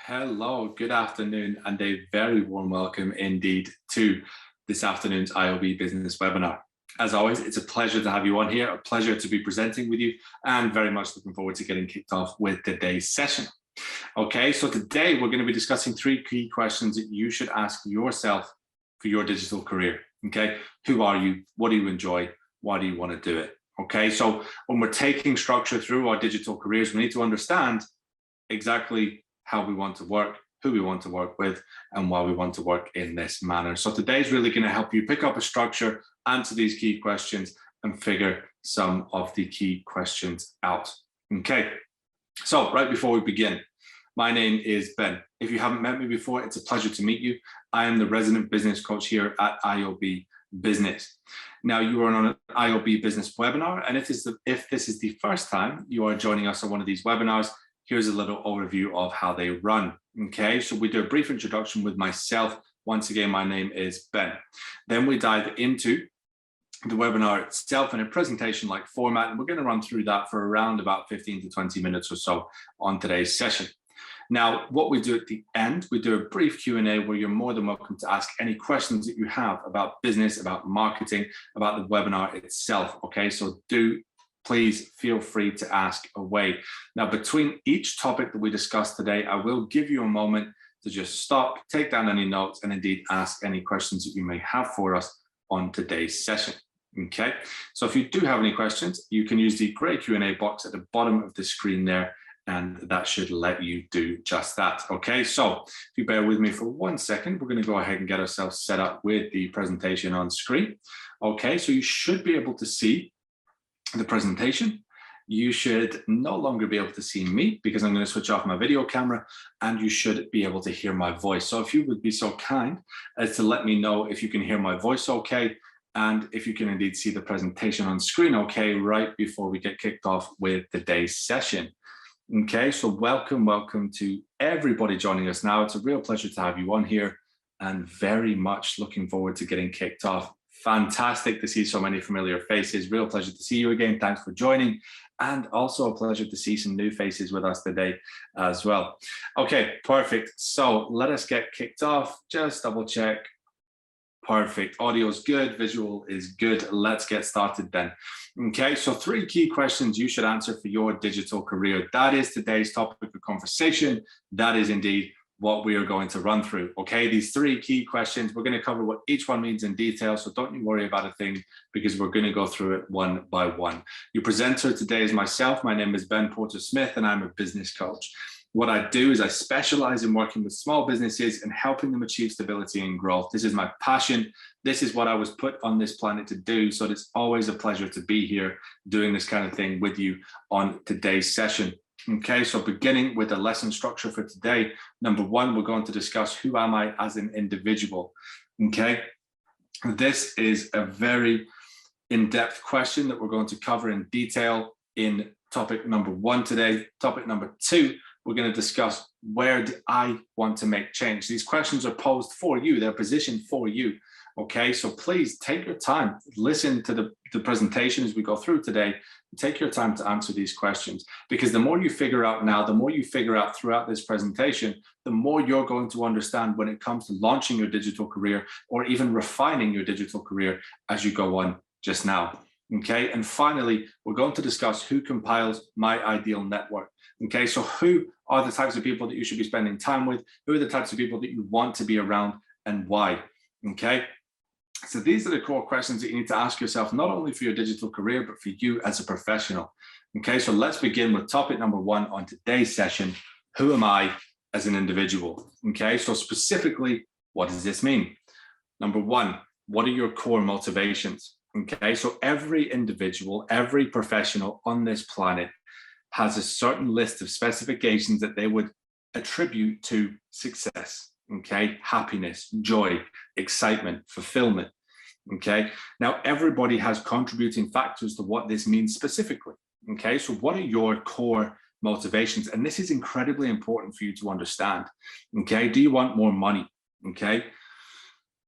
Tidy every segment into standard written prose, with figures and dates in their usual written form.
Hello, good afternoon, and a very warm welcome indeed to this afternoon's iOB business webinar. As always, it's a pleasure to have you on here, a pleasure to be presenting with you, and very much looking forward to getting kicked off with today's session. Okay, so today we're going to be discussing three key questions that you should ask yourself for your digital career. Okay, who are you? What do you enjoy? Why do you want to do it? Okay, so when we're taking structure through our digital careers, we need to understand exactly how we want to work, who we want to work with, and why we want to work in this manner. So today's really going to help you pick up a structure, answer these key questions, and figure some of the key questions out. Okay, so right before we begin, my name is Ben. If you haven't met me before, it's a pleasure to meet you. I am the resident business coach here at iOB Business. Now, you are on an iOB Business webinar, and if this is the first time you are joining us on one of these webinars, here's a little overview of how they run. Okay, so we do a brief introduction with myself. Once again, my name is Ben. Then we dive into the webinar itself in a presentation-like format, and we're going to run through that for around about 15 to 20 minutes or so on today's session. Now, what we do at the end, we do a brief Q&A where you're more than welcome to ask any questions that you have about business, about marketing, about the webinar itself. Okay, so please feel free to ask away. Now, between each topic that we discussed today, I will give you a moment to just stop, take down any notes, and indeed ask any questions that you may have for us on today's session. Okay, so if you do have any questions, you can use the gray Q&A box at the bottom of the screen there, and that should let you do just that. Okay, so if you bear with me for 1 second, we're going to go ahead and get ourselves set up with the presentation on screen. Okay, so you should be able to see the presentation. You should no longer be able to see me because I'm going to switch off my video camera, and you should be able to hear my voice. So if you would be so kind as to let me know if you can hear my voice okay, and if you can indeed see the presentation on screen okay, right before we get kicked off with today's session. Okay, so welcome to everybody joining us now. It's a real pleasure to have you on here, and very much looking forward to getting kicked off. Fantastic to see so many familiar faces. Real pleasure to see you again. Thanks for joining. And also a pleasure to see some new faces with us today as well. Okay, perfect. So let us get kicked off. Just double check. Perfect. Audio is good. Visual is good. Let's get started then. Okay, so three key questions you should answer for your digital career. That is today's topic of conversation. That is indeed what we are going to run through. Okay, these three key questions, we're going to cover what each one means in detail, so don't you worry about a thing, because we're going to go through it one by one. Your presenter today is myself. My name is Ben Porter Smith, and I'm a business coach. What I do is I specialize in working with small businesses and helping them achieve stability and growth. This is my passion. This is what I was put on this planet to do. So it's always a pleasure to be here doing this kind of thing with you on today's session. Okay, so beginning with the lesson structure for today, number one, we're going to discuss who am I as an individual. Okay, this is a very in-depth question that we're going to cover in detail in topic number one today. Topic number two, we're going to discuss where do I want to make change. These questions are posed for you, they're positioned for you. Okay, so please take your time, listen to the presentation as we go through today. Take your time to answer these questions, because the more you figure out now, the more you figure out throughout this presentation, the more you're going to understand when it comes to launching your digital career or even refining your digital career as you go on just now. Okay, and finally, we're going to discuss who compiles my ideal network. Okay, so who are the types of people that you should be spending time with? Who are the types of people that you want to be around, and why? Okay. So these are the core questions that you need to ask yourself, not only for your digital career, but for you as a professional. Okay, so let's begin with topic number one on today's session. Who am I as an individual? Okay, so specifically, what does this mean? Number one, what are your core motivations? Okay, so every individual, every professional on this planet has a certain list of specifications that they would attribute to success. Okay, happiness, joy, excitement, fulfillment. Okay, now everybody has contributing factors to what this means specifically. Okay, so what are your core motivations? And this is incredibly important for you to understand. Okay, do you want more money? Okay,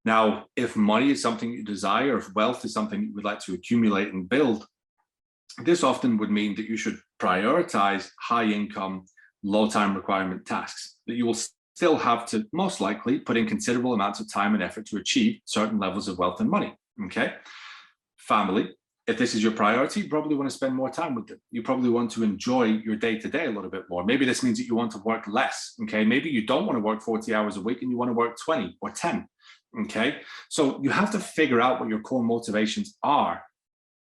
now if money is something you desire, if wealth is something you would like to accumulate and build, this often would mean that you should prioritize high income, low time requirement tasks that you will still have to most likely put in considerable amounts of time and effort to achieve certain levels of wealth and money. Okay. Family, if this is your priority, you probably want to spend more time with them. You probably want to enjoy your day-to-day a little bit more. Maybe this means that you want to work less. Okay. Maybe you don't want to work 40 hours a week and you want to work 20 or 10. Okay. So you have to figure out what your core motivations are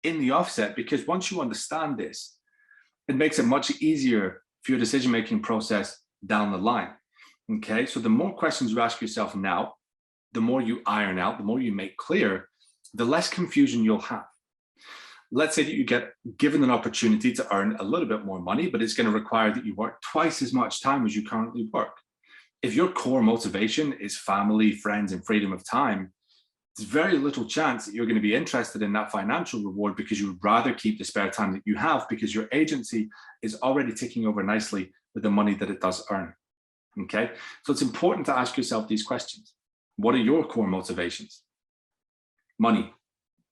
in the offset, because once you understand this, it makes it much easier for your decision-making process down the line. Okay. So the more questions you ask yourself now, the more you iron out, the more you make clear, the less confusion you'll have. Let's say that you get given an opportunity to earn a little bit more money, but it's going to require that you work twice as much time as you currently work. If your core motivation is family, friends, and freedom of time, there's very little chance that you're going to be interested in that financial reward, because you would rather keep the spare time that you have, because your agency is already ticking over nicely with the money that it does earn. Okay, so it's important to ask yourself these questions. What are your core motivations? Money,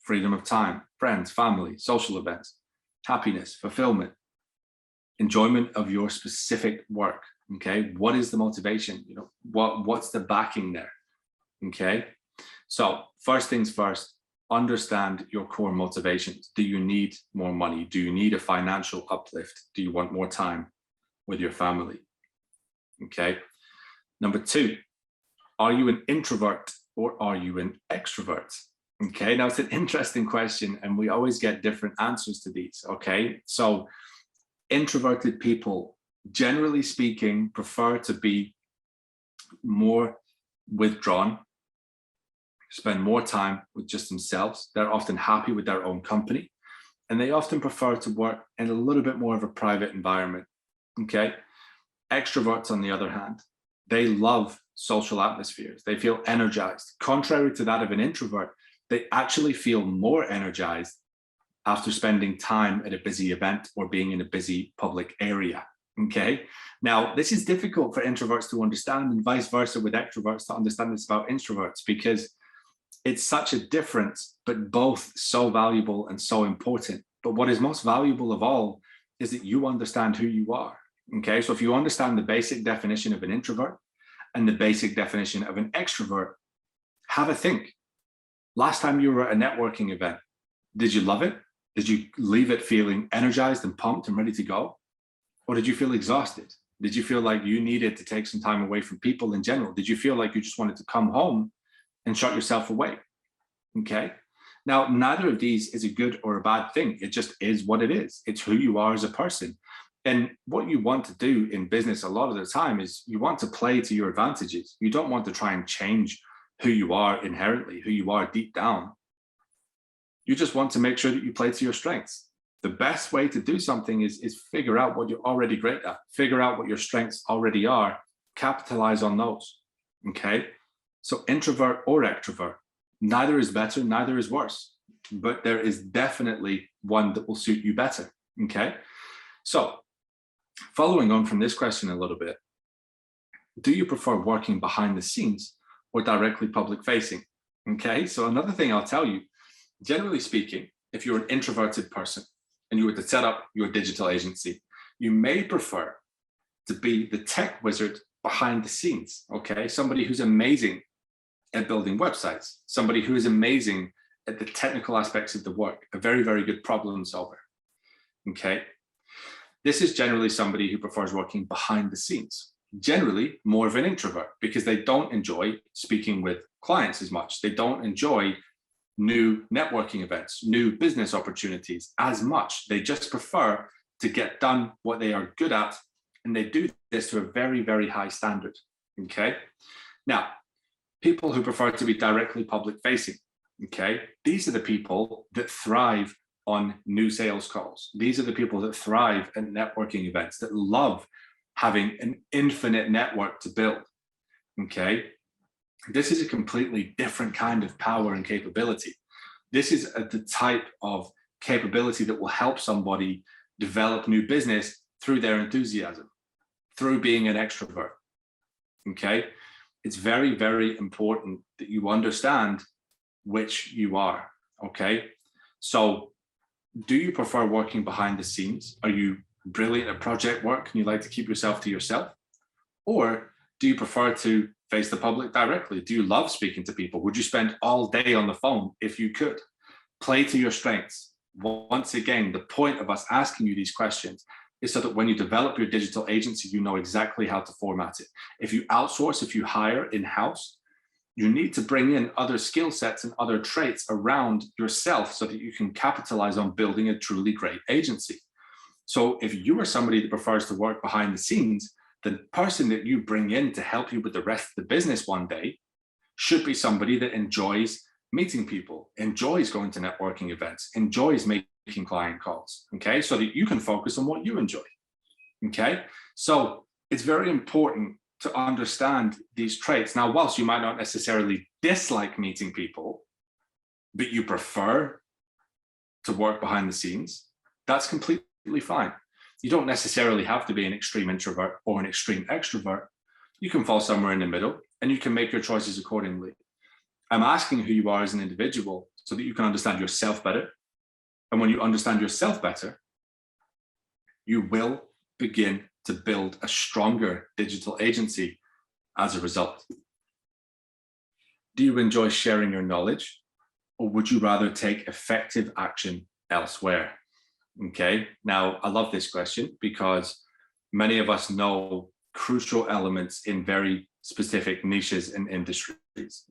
freedom of time, friends, family, social events, happiness, fulfillment, enjoyment of your specific work. Okay, what is the motivation? You know, what's the backing there? Okay, so first things first, understand your core motivations. Do you need more money? Do you need a financial uplift? Do you want more time with your family? Okay. Number two, are you an introvert or are you an extrovert? Okay, now it's an interesting question and we always get different answers to these. Okay, so introverted people, generally speaking, prefer to be more withdrawn, spend more time with just themselves. They're often happy with their own company, and they often prefer to work in a little bit more of a private environment. Okay, extroverts, on the other hand, they love social atmospheres. They feel energized. Contrary to that of an introvert, they actually feel more energized after spending time at a busy event or being in a busy public area. Okay, now this is difficult for introverts to understand, and vice versa with extroverts to understand this about introverts, because it's such a difference, but both so valuable and so important. But what is most valuable of all is that you understand who you are. Okay, so if you understand the basic definition of an introvert and the basic definition of an extrovert, have a think. Last time you were at a networking event, did you love it? Did you leave it feeling energized and pumped and ready to go? Or did you feel exhausted? Did you feel like you needed to take some time away from people in general? Did you feel like you just wanted to come home and shut yourself away? Okay. Now, neither of these is a good or a bad thing. It just is what it is. It's who you are as a person. And what you want to do in business a lot of the time is you want to play to your advantages. You don't want to try and change who you are inherently, who you are deep down. You just want to make sure that you play to your strengths. The best way to do something is figure out what you're already great at, figure out what your strengths already are, capitalize on those. Okay. So introvert or extrovert, neither is better, neither is worse, but there is definitely one that will suit you better. Okay. So following on from this question a little bit, do you prefer working behind the scenes or directly public facing? Okay. So another thing I'll tell you, generally speaking, if you're an introverted person and you were to set up your digital agency, you may prefer to be the tech wizard behind the scenes. Okay. Somebody who's amazing at building websites, somebody who is amazing at the technical aspects of the work, a very, very good problem solver. Okay. This is generally somebody who prefers working behind the scenes, generally more of an introvert, because they don't enjoy speaking with clients as much. They don't enjoy new networking events, new business opportunities as much. They just prefer to get done what they are good at, and they do this to a very, very high standard. Okay. Now, people who prefer to be directly public facing, okay, these are the people that thrive on new sales calls. These are the people that thrive at networking events, that love having an infinite network to build. Okay. This is a completely different kind of power and capability. This is the type of capability that will help somebody develop new business through their enthusiasm, through being an extrovert. Okay. It's very, very important that you understand which you are. Okay. So do you prefer working behind the scenes? Are you brilliant at project work and you like to keep yourself to yourself? Or do you prefer to face the public directly? Do you love speaking to people? Would you spend all day on the phone if you could? Play to your strengths. Once again, the point of us asking you these questions is so that when you develop your digital agency, you know exactly how to format it. If you outsource, if you hire in-house, you need to bring in other skill sets and other traits around yourself so that you can capitalize on building a truly great agency. So if you are somebody that prefers to work behind the scenes, the person that you bring in to help you with the rest of the business one day should be somebody that enjoys meeting people, enjoys going to networking events, enjoys making client calls, okay? So that you can focus on what you enjoy, okay? So it's very important to understand these traits. Now, whilst you might not necessarily dislike meeting people, but you prefer to work behind the scenes, that's completely fine. You don't necessarily have to be an extreme introvert or an extreme extrovert. You can fall somewhere in the middle and you can make your choices accordingly. I'm asking who you are as an individual so that you can understand yourself better. And when you understand yourself better, you will begin to build a stronger digital agency as a result. Do you enjoy sharing your knowledge, or would you rather take effective action elsewhere? Okay, now I love this question because many of us know crucial elements in very specific niches and industries.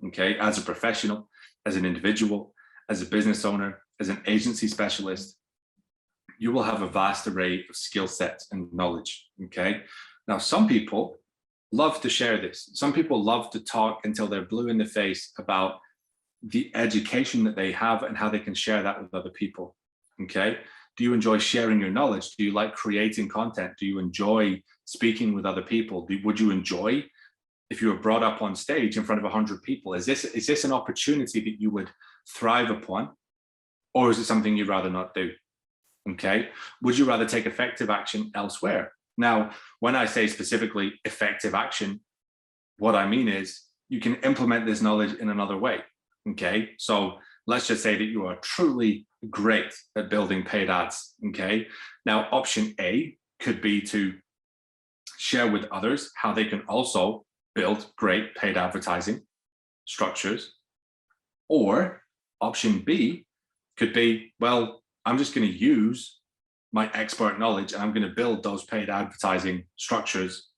Okay, as a professional, as an individual, as a business owner, as an agency specialist, you will have a vast array of skill sets and knowledge. Okay, now some people love to share this. Some people love to talk until they're blue in the face about the education that they have and how they can share that with other people. Okay, do you enjoy sharing your knowledge? Do you like creating content? Do you enjoy speaking with other people? Would you enjoy, if you were brought up on stage in front of 100 people, is this an opportunity that you would thrive upon? Or is it something you'd rather not do? Okay, would you rather take effective action elsewhere? Now, when I say specifically effective action, what I mean is you can implement this knowledge in another way. Okay, so let's just say that you are truly great at building paid ads. Okay, now option A could be to share with others how they can also build great paid advertising structures. Or option B could be, well, I'm just going to use my expert knowledge and I'm going to build those paid advertising structures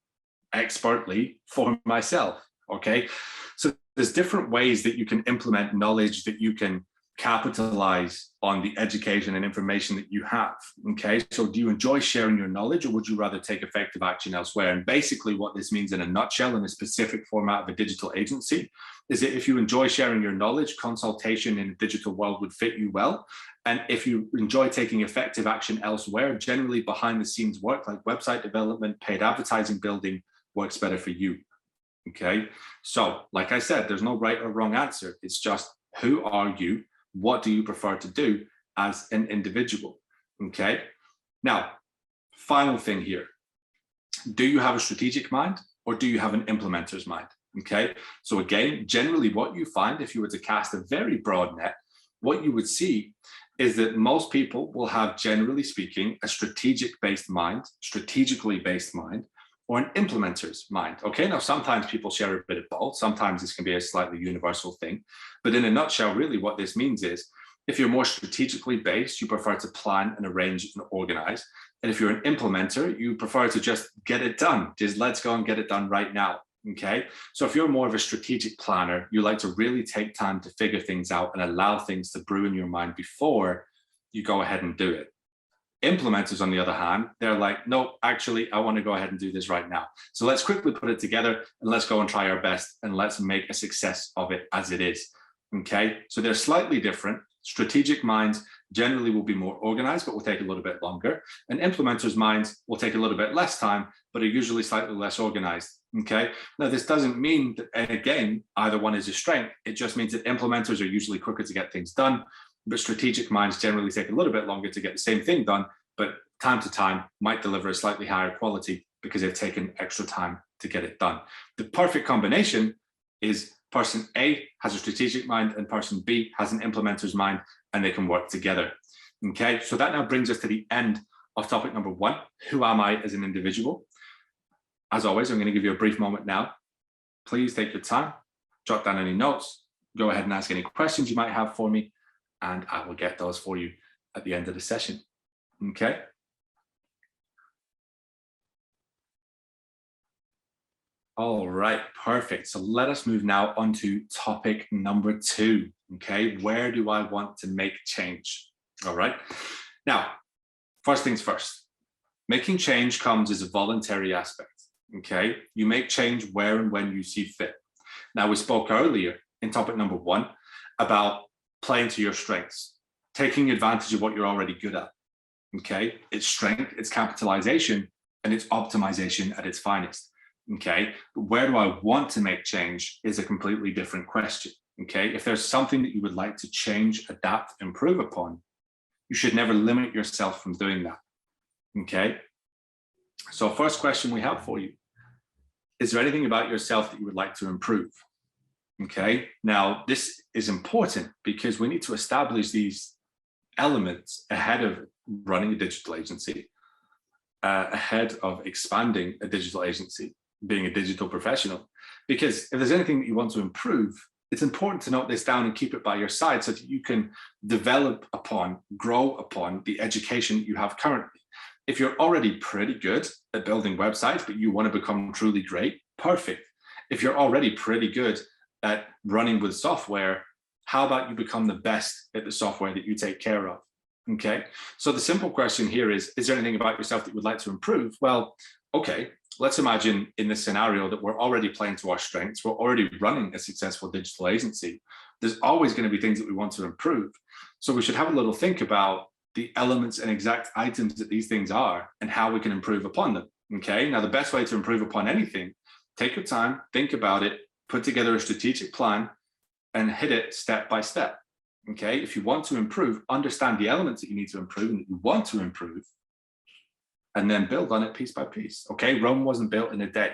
expertly for myself. Okay, so there's different ways that you can implement knowledge, that you can capitalize on the education and information that you have. Okay, so do you enjoy sharing your knowledge, or would you rather take effective action elsewhere? And basically what this means in a nutshell, in a specific format of a digital agency, is that if you enjoy sharing your knowledge, consultation in a digital world would fit you well. And if you enjoy taking effective action elsewhere, generally behind the scenes work like website development, paid advertising building works better for you. Okay, so like I said, there's no right or wrong answer. It's just, who are you? What do you prefer to do as an individual? Okay, now, final thing here. Do you have a strategic mind, or do you have an implementer's mind? Okay, so again, generally what you find, if you were to cast a very broad net, what you would see is that most people will have, generally speaking, a strategically based mind, or an implementer's mind. Okay, now sometimes people share a bit of both. Sometimes this can be a slightly universal thing. But in a nutshell, really what this means is, if you're more strategically based, you prefer to plan and arrange and organize. And if you're an implementer, you prefer to just get it done. Just let's go and get it done right now. Okay, so if you're more of a strategic planner, you like to really take time to figure things out and allow things to brew in your mind before you go ahead and do it. Implementers, on the other hand, they're like, no, actually, I want to go ahead and do this right now. So let's quickly put it together and let's go and try our best and let's make a success of it as it is. Okay, so they're slightly different. Strategic minds generally will be more organized, but will take a little bit longer. And implementers' minds will take a little bit less time, but are usually slightly less organized. Okay, now this doesn't mean that, again, either one is a strength. It just means that implementers are usually quicker to get things done, but strategic minds generally take a little bit longer to get the same thing done, but time to time might deliver a slightly higher quality because they've taken extra time to get it done. The perfect combination is person A has a strategic mind and person B has an implementer's mind, and they can work together. Okay, so that now brings us to the end of topic number 1, who am I as an individual? As always, I'm going to give you a brief moment now. Please take your time, jot down any notes, go ahead and ask any questions you might have for me, and I will get those for you at the end of the session. Okay? All right, perfect. So let us move now on to topic number 2. Okay, where do I want to make change? All right. Now, first things first, making change comes as a voluntary aspect. Okay, you make change where and when you see fit. Now, we spoke earlier in topic number 1 about playing to your strengths, taking advantage of what you're already good at. Okay, it's strength, it's capitalization, and it's optimization at its finest. Okay, but where do I want to make change is a completely different question. Okay, if there's something that you would like to change, adapt, improve upon, you should never limit yourself from doing that. Okay, so first question we have for you, is there anything about yourself that you would like to improve? Okay, now this is important because we need to establish these elements ahead of running a digital agency, ahead of expanding a digital agency, being a digital professional. Because if there's anything that you want to improve, it's important to note this down and keep it by your side so that you can develop upon, grow upon the education that you have currently. If you're already pretty good at building websites, but you want to become truly great, perfect. If you're already pretty good at running with software, how about you become the best at the software that you take care of? Okay, so the simple question here is there anything about yourself that you would like to improve? Well, okay, let's imagine in this scenario that we're already playing to our strengths, we're already running a successful digital agency. There's always going to be things that we want to improve. So we should have a little think about the elements and exact items that these things are and how we can improve upon them. Okay, now the best way to improve upon anything, take your time, think about it, put together a strategic plan and hit it step by step. Okay, if you want to improve, understand the elements that you need to improve and that you want to improve, and then build on it piece by piece. Okay, Rome wasn't built in a day.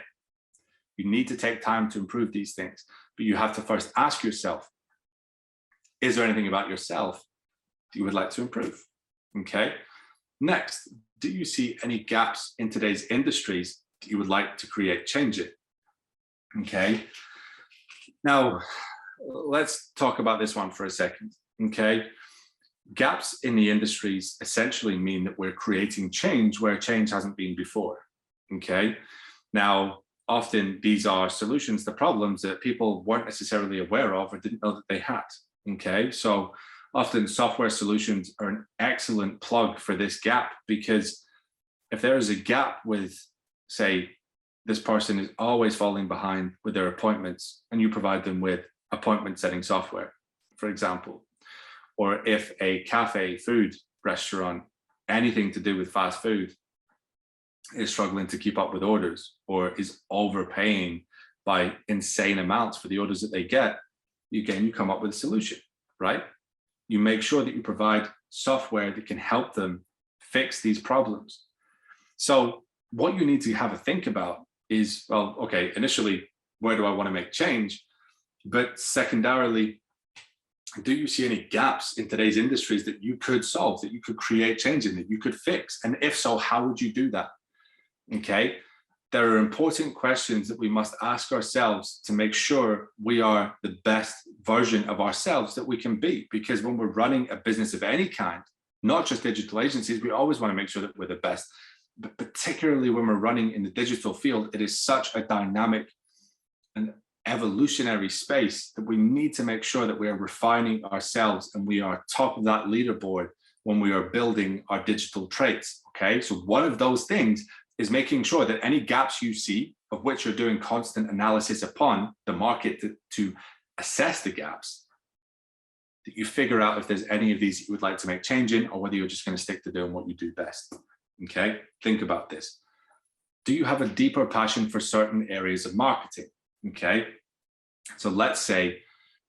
You need to take time to improve these things, but you have to first ask yourself, is there anything about yourself that you would like to improve? Okay, next, do you see any gaps in today's industries that you would like to create change in? Okay, now let's talk about this one for a second. Okay, gaps in the industries essentially mean that we're creating change where change hasn't been before. Okay, now often these are solutions to problems that people weren't necessarily aware of or didn't know that they had. Okay, so often software solutions are an excellent plug for this gap, because if there is a gap with, say, this person is always falling behind with their appointments and you provide them with appointment setting software, for example, or if a cafe, food restaurant, anything to do with fast food is struggling to keep up with orders or is overpaying by insane amounts for the orders that they get, again, you come up with a solution, right? You make sure that you provide software that can help them fix these problems. So what you need to have a think about is, well, okay, initially, where do I want to make change? But secondarily, do you see any gaps in today's industries that you could solve, that you could create change in, that you could fix? And if so, how would you do that? Okay, there are important questions that we must ask ourselves to make sure we are the best version of ourselves that we can be. Because when we're running a business of any kind, not just digital agencies, we always want to make sure that we're the best. But particularly when we're running in the digital field, it is such a dynamic and evolutionary space that we need to make sure that we are refining ourselves and we are top of that leaderboard when we are building our digital traits. Okay, so one of those things is making sure that any gaps you see, of which you're doing constant analysis upon the market to assess the gaps, that you figure out if there's any of these you would like to make change in, or whether you're just going to stick to doing what you do best. Okay, think about this. Do you have a deeper passion for certain areas of marketing? Okay, so let's say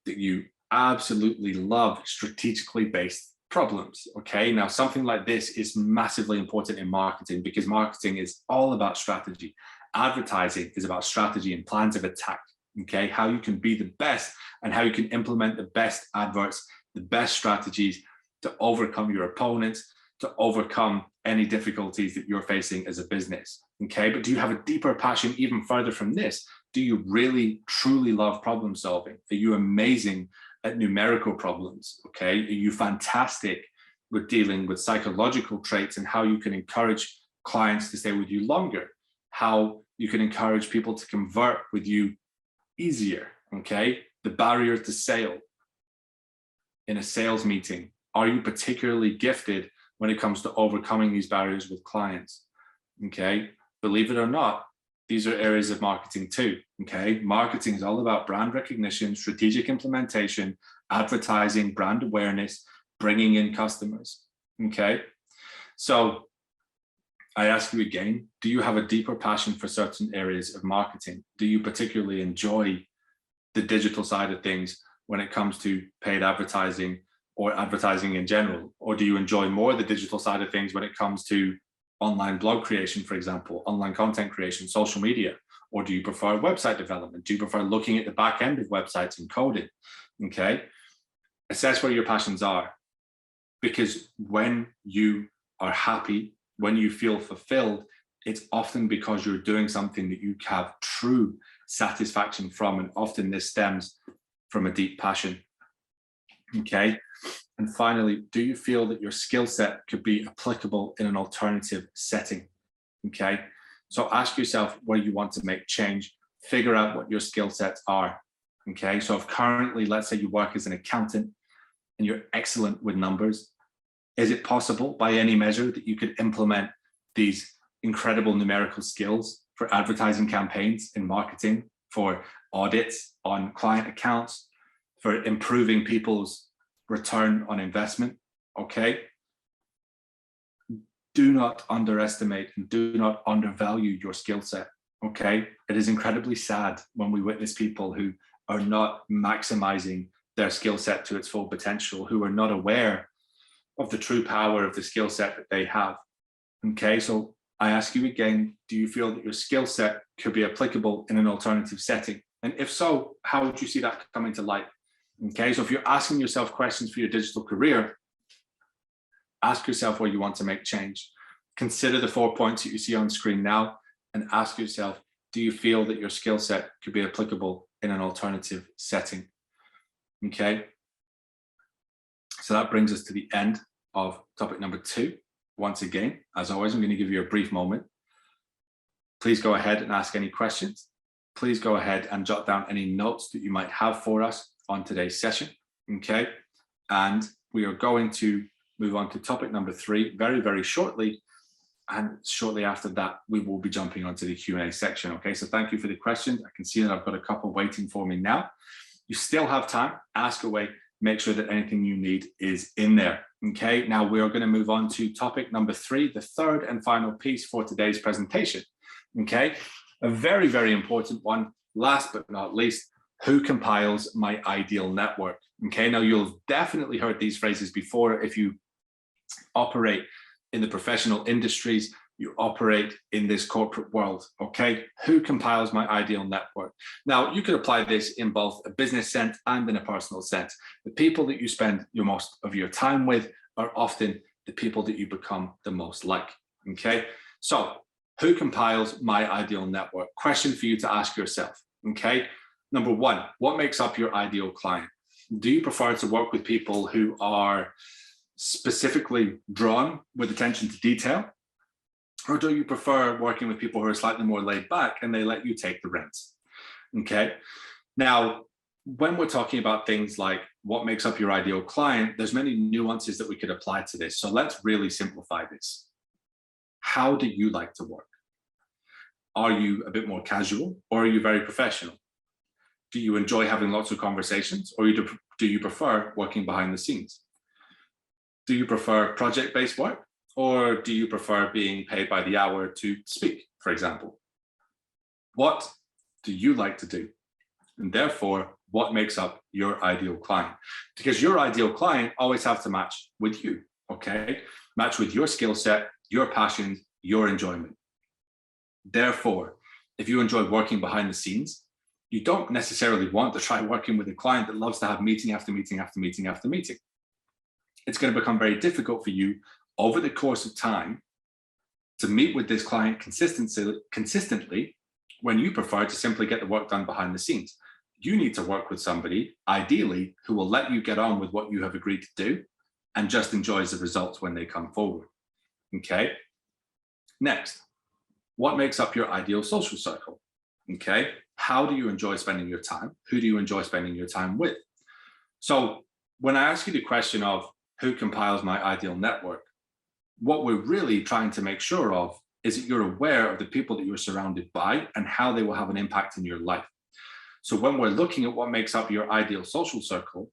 that you absolutely love strategically based problems. Okay, now something like this is massively important in marketing, because marketing is all about strategy. Advertising is about strategy and plans of attack. Okay, how you can be the best and how you can implement the best adverts, the best strategies to overcome your opponents, to overcome any difficulties that you're facing as a business. Okay, but do you have a deeper passion even further from this? Do you really, truly love problem solving? Are you amazing at numerical problems? Okay, are you fantastic with dealing with psychological traits and how you can encourage clients to stay with you longer? How you can encourage people to convert with you easier? Okay, the barrier to sale in a sales meeting. Are you particularly gifted when it comes to overcoming these barriers with clients? Okay, believe it or not, these are areas of marketing too. Okay, marketing is all about brand recognition, strategic implementation, advertising, brand awareness, bringing in customers. Okay, so I ask you again, do you have a deeper passion for certain areas of marketing? Do you particularly enjoy the digital side of things when it comes to paid advertising or advertising in general? Or do you enjoy more the digital side of things when it comes to online blog creation, for example, online content creation, social media? Or do you prefer website development? Do you prefer looking at the back end of websites and coding? Okay, assess where your passions are, because when you are happy, when you feel fulfilled, it's often because you're doing something that you have true satisfaction from, and often this stems from a deep passion. Okay, and finally, do you feel that your skill set could be applicable in an alternative setting? Okay, so ask yourself where you want to make change, figure out what your skill sets are. Okay, so if currently, let's say you work as an accountant and you're excellent with numbers, is it possible by any measure that you could implement these incredible numerical skills for advertising campaigns in marketing, for audits on client accounts, for improving people's return on investment? Okay, do not underestimate and do not undervalue your skill set. Okay, it is incredibly sad when we witness people who are not maximizing their skill set to its full potential, who are not aware of the true power of the skill set that they have. Okay, so I ask you again, do you feel that your skill set could be applicable in an alternative setting? And if so, how would you see that coming to light? Okay, so if you're asking yourself questions for your digital career, ask yourself where you want to make change. Consider the 4 points that you see on screen now and ask yourself, do you feel that your skill set could be applicable in an alternative setting? Okay, so that brings us to the end of topic number 2. Once again, as always, I'm going to give you a brief moment. Please go ahead and ask any questions. Please go ahead and jot down any notes that you might have for us on today's session. Okay, and we are going to move on to topic number 3 very, very shortly. And shortly after that, we will be jumping onto the Q&A section. Okay, so thank you for the questions. I can see that I've got a couple waiting for me now. You still have time, ask away. Make sure that anything you need is in there. Okay, now we are going to move on to topic number 3, the third and final piece for today's presentation. Okay, a very, very important one. Last but not least, who compiles my ideal network? Okay, now you'll definitely heard these phrases before if you operate in the professional industries, you operate in this corporate world. Okay, who compiles my ideal network? Now, you could apply this in both a business sense and in a personal sense. The people that you spend your most of your time with are often the people that you become the most like. Okay, so who compiles my ideal network? Question for you to ask yourself. Okay, number 1, what makes up your ideal client? Do you prefer to work with people who are specifically drawn with attention to detail? Or do you prefer working with people who are slightly more laid back and they let you take the reins? Okay. Now, when we're talking about things like what makes up your ideal client, there's many nuances that we could apply to this. So let's really simplify this. How do you like to work? Are you a bit more casual or are you very professional? Do you enjoy having lots of conversations or do you prefer working behind the scenes? Do you prefer project-based work? Or do you prefer being paid by the hour to speak, for example? What do you like to do? And therefore, what makes up your ideal client? Because your ideal client always have to match with you, okay? Match with your skill set, your passions, your enjoyment. Therefore, if you enjoy working behind the scenes, you don't necessarily want to try working with a client that loves to have meeting after meeting after meeting after meeting. It's going to become very difficult for you over the course of time to meet with this client consistently when you prefer to simply get the work done behind the scenes. You need to work with somebody, ideally, who will let you get on with what you have agreed to do and just enjoys the results when they come forward. Okay. Next, what makes up your ideal social circle? Okay. How do you enjoy spending your time? Who do you enjoy spending your time with? So when I ask you the question of who compiles my ideal network, what we're really trying to make sure of is that you're aware of the people that you're surrounded by and how they will have an impact in your life. So when we're looking at what makes up your ideal social circle,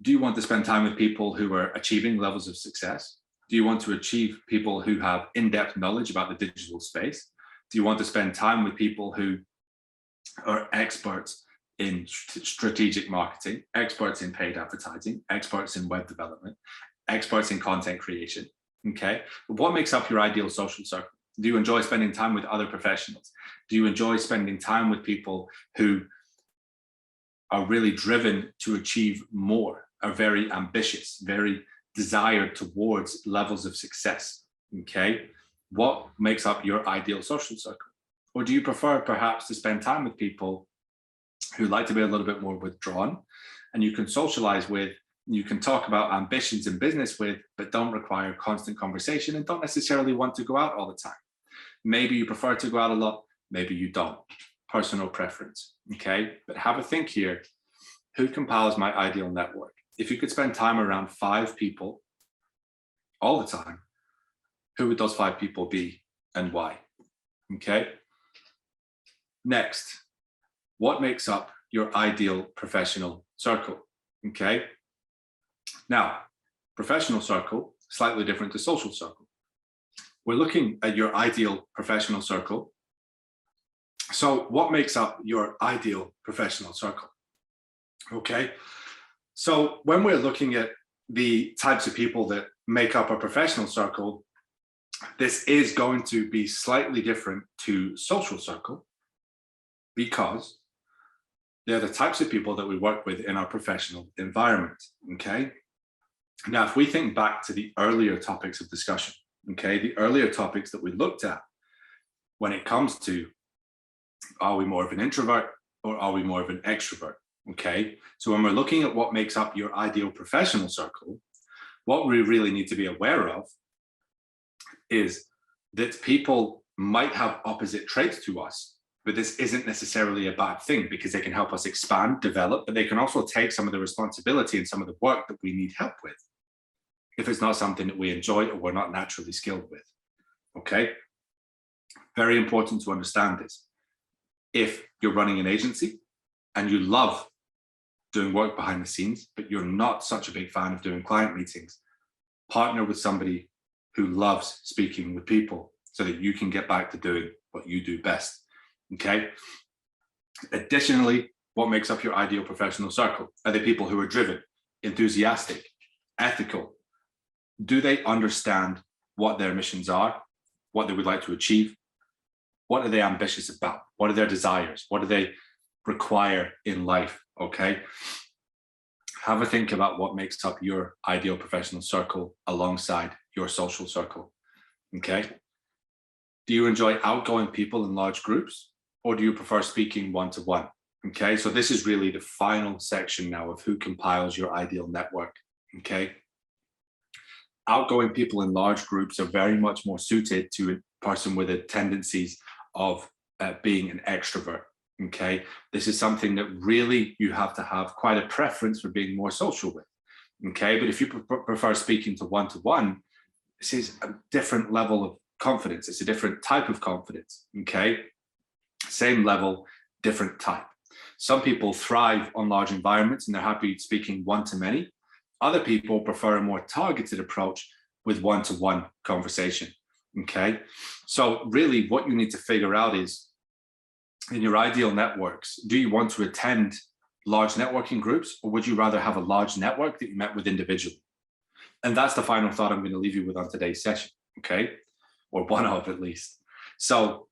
do you want to spend time with people who are achieving levels of success? Do you want to achieve people who have in-depth knowledge about the digital space? Do you want to spend time with people who are experts in strategic marketing, experts in paid advertising, experts in web development, experts in content creation? Okay, but what makes up your ideal social circle? Do you enjoy spending time with other professionals? Do you enjoy spending time with people who are really driven to achieve more, are very ambitious, very desired towards levels of success? Okay, what makes up your ideal social circle? Or do you prefer perhaps to spend time with people who like to be a little bit more withdrawn and you can socialize with, you can talk about ambitions in business with, but don't require constant conversation and don't necessarily want to go out all the time? Maybe you prefer to go out a lot, maybe you don't. Personal preference, okay? But have a think here. Who compiles my ideal network? If you could spend time around 5 people all the time, who would those 5 people be and why? Okay? Next, what makes up your ideal professional circle? Okay? Now, professional circle, slightly different to social circle. We're looking at your ideal professional circle. So what makes up your ideal professional circle? Okay, so when we're looking at the types of people that make up a professional circle, this is going to be slightly different to social circle because they're the types of people that we work with in our professional environment. Okay, now if we think back to the earlier topics of discussion, okay, the earlier topics that we looked at when it comes to, are we more of an introvert or are we more of an extrovert? Okay, so when we're looking at what makes up your ideal professional circle, what we really need to be aware of is that people might have opposite traits to us, but this isn't necessarily a bad thing because they can help us expand, develop, but they can also take some of the responsibility and some of the work that we need help with if it's not something that we enjoy or we're not naturally skilled with. Okay, very important to understand this. If you're running an agency and you love doing work behind the scenes, but you're not such a big fan of doing client meetings, partner with somebody who loves speaking with people so that you can get back to doing what you do best. Okay. Additionally, what makes up your ideal professional circle? Are they people who are driven, enthusiastic, ethical? Do they understand what their missions are, what they would like to achieve? What are they ambitious about? What are their desires? What do they require in life? Okay. Have a think about what makes up your ideal professional circle alongside your social circle. Okay. Do you enjoy outgoing people in large groups or do you prefer speaking one-to-one? Okay. So this is really the final section now of who compiles your ideal network. Okay. Outgoing people in large groups are very much more suited to a person with the tendencies of being an extrovert. Okay, this is something that really you have to have quite a preference for being more social with. Okay, but if you prefer speaking to one-to-one, this is a different level of confidence. It's a different type of confidence. Okay, same level, different type. Some people thrive on large environments and they're happy speaking one-to-many. Other people prefer a more targeted approach with one-to-one conversation. Okay, so really what you need to figure out is, in your ideal networks, do you want to attend large networking groups or would you rather have a large network that you met with individually? And that's the final thought I'm going to leave you with on today's session, okay? Or one of at least. So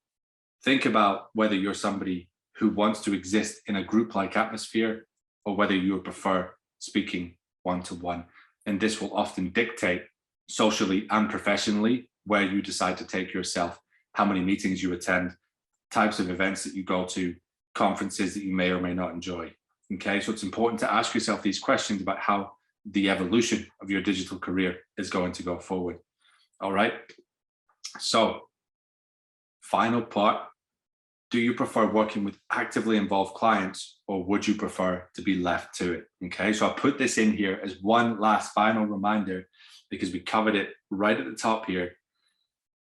think about whether you're somebody who wants to exist in a group-like atmosphere or whether you prefer speaking one-to-one. And this will often dictate socially and professionally, where you decide to take yourself, how many meetings you attend, types of events that you go to, conferences that you may or may not enjoy. Okay, so it's important to ask yourself these questions about how the evolution of your digital career is going to go forward. All right, so final part, do you prefer working with actively involved clients, or would you prefer to be left to it? Okay, so I put this in here as one last final reminder because we covered it right at the top here.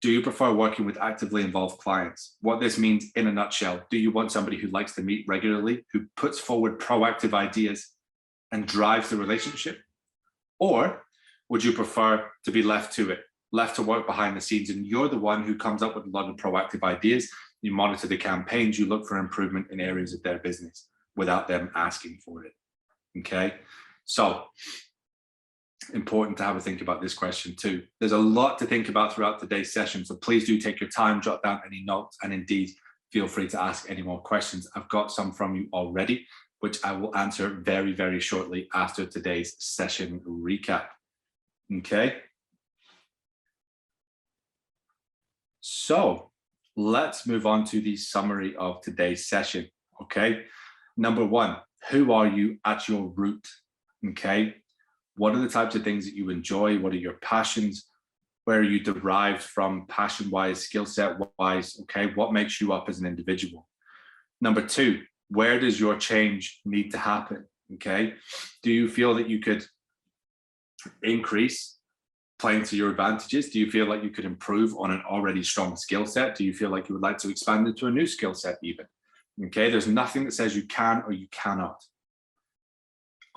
Do you prefer working with actively involved clients? What this means in a nutshell, do you want somebody who likes to meet regularly, who puts forward proactive ideas and drives the relationship? Or would you prefer to be left to it, left to work behind the scenes, and you're the one who comes up with a lot of proactive ideas, you monitor the campaigns, you look for improvement in areas of their business without them asking for it? Okay, so important to have a think about this question too. There's a lot to think about throughout today's session, so please do take your time, jot down any notes, and indeed feel free to ask any more questions. I've got some from you already, which I will answer very, very shortly after today's session recap. Okay, so let's move on to the summary of today's session. Okay, number one, who are you at your root? Okay, what are the types of things that you enjoy? What are your passions? Where are you derived from passion-wise, skill set-wise? Okay, what makes you up as an individual? Number two, where does your change need to happen? Okay, do you feel that you could increase playing to your advantages? Do you feel like you could improve on an already strong skill set? Do you feel like you would like to expand into a new skill set even? Okay, there's nothing that says you can or you cannot.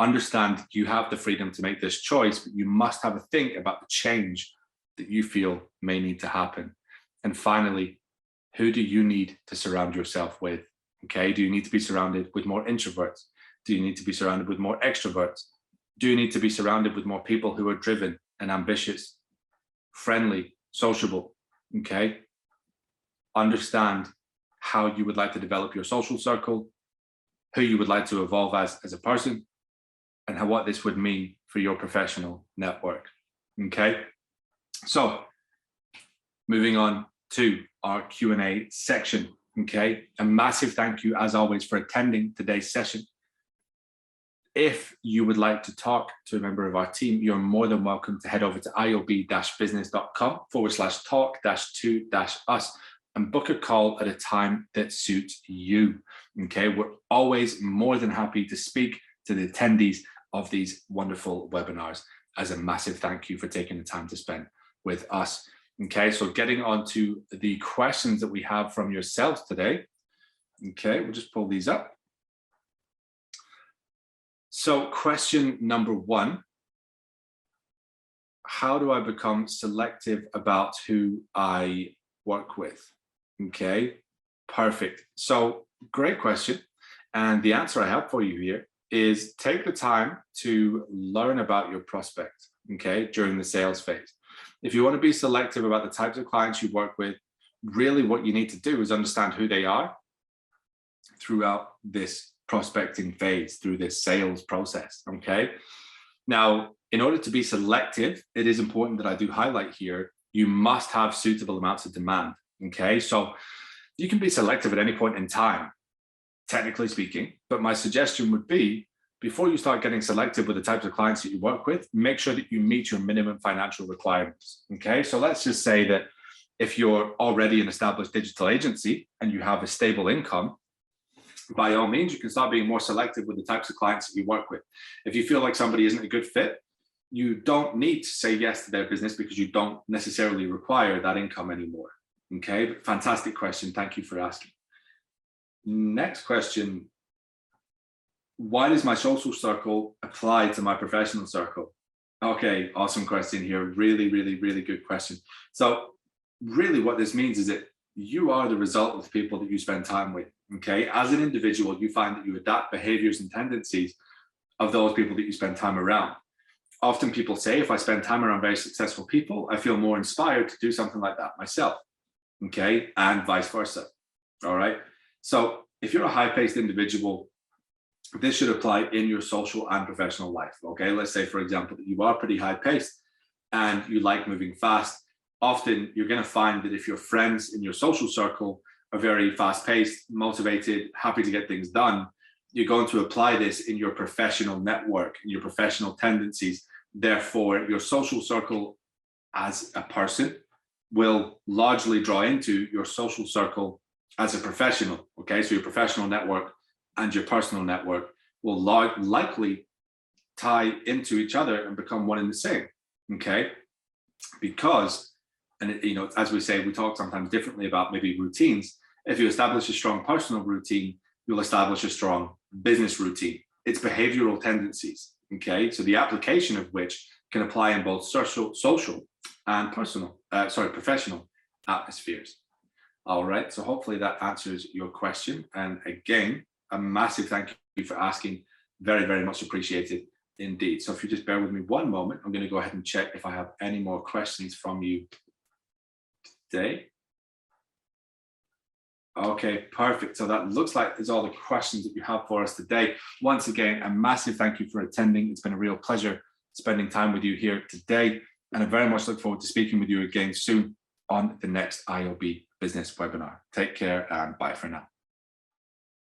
Understand you have the freedom to make this choice, but you must have a think about the change that you feel may need to happen. And finally, who do you need to surround yourself with? Okay, do you need to be surrounded with more introverts? Do you need to be surrounded with more extroverts? Do you need to be surrounded with more people who are driven and ambitious, friendly, sociable? Okay, understand how you would like to develop your social circle, who you would like to evolve as a person, and what this would mean for your professional network. Okay, so moving on to our Q&A section. Okay, a massive thank you as always for attending today's session. If you would like to talk to a member of our team, you're more than welcome to head over to iob-business.com/talk-to-us and book a call at a time that suits you. Okay, we're always more than happy to speak to the attendees of these wonderful webinars as a massive thank you for taking the time to spend with us. Okay, so getting on to the questions that we have from yourselves today. Okay, we'll just pull these up. So question number one, how do I become selective about who I work with? Okay, perfect. So great question. And the answer I have for you here is take the time to learn about your prospect, okay, during the sales phase. If you want to be selective about the types of clients you work with, really what you need to do is understand who they are throughout this prospecting phase, through this sales process, okay? Now, in order to be selective, it is important that I do highlight here, you must have suitable amounts of demand, okay? So you can be selective at any point in time, technically speaking, but my suggestion would be, before you start getting selective with the types of clients that you work with, make sure that you meet your minimum financial requirements, okay? So let's just say that if you're already an established digital agency and you have a stable income, by all means, you can start being more selective with the types of clients that you work with. If you feel like somebody isn't a good fit, you don't need to say yes to their business because you don't necessarily require that income anymore, okay? Fantastic question, thank you for asking. Next question, why does my social circle apply to my professional circle? Okay, awesome question here. Really, really, really good question. So really what this means is that you are the result of the people that you spend time with, okay? As an individual, you find that you adapt behaviors and tendencies of those people that you spend time around. Often people say, if I spend time around very successful people, I feel more inspired to do something like that myself, okay? And vice versa, all right? So if you're a high-paced individual, this should apply in your social and professional life, okay? Let's say, for example, that you are pretty high-paced. and you like moving fast, often you're going to find that if your friends in your social circle are very fast-paced, motivated, happy to get things done, you're going to apply this in your professional network, in your professional tendencies. Therefore, your social circle as a person will largely draw into your social circle as a professional. Okay, so your professional network and your personal network will likely tie into each other and become one and the same. Okay, because, and you know, as we say, we talk sometimes differently about maybe routines. If you establish a strong personal routine, you'll establish a strong business routine. It's behavioral tendencies. Okay, so the application of which can apply in both social and professional atmospheres. All right, so hopefully that answers your question. And again, a massive thank you for asking. Very, very much appreciated indeed. So if you just bear with me one moment, I'm going to go ahead and check if I have any more questions from you today. Okay, perfect. So that looks like is all the questions that you have for us today. Once again, a massive thank you for attending. It's been a real pleasure spending time with you here today. And I very much look forward to speaking with you again soon on the next iOB business webinar. Take care and bye for now.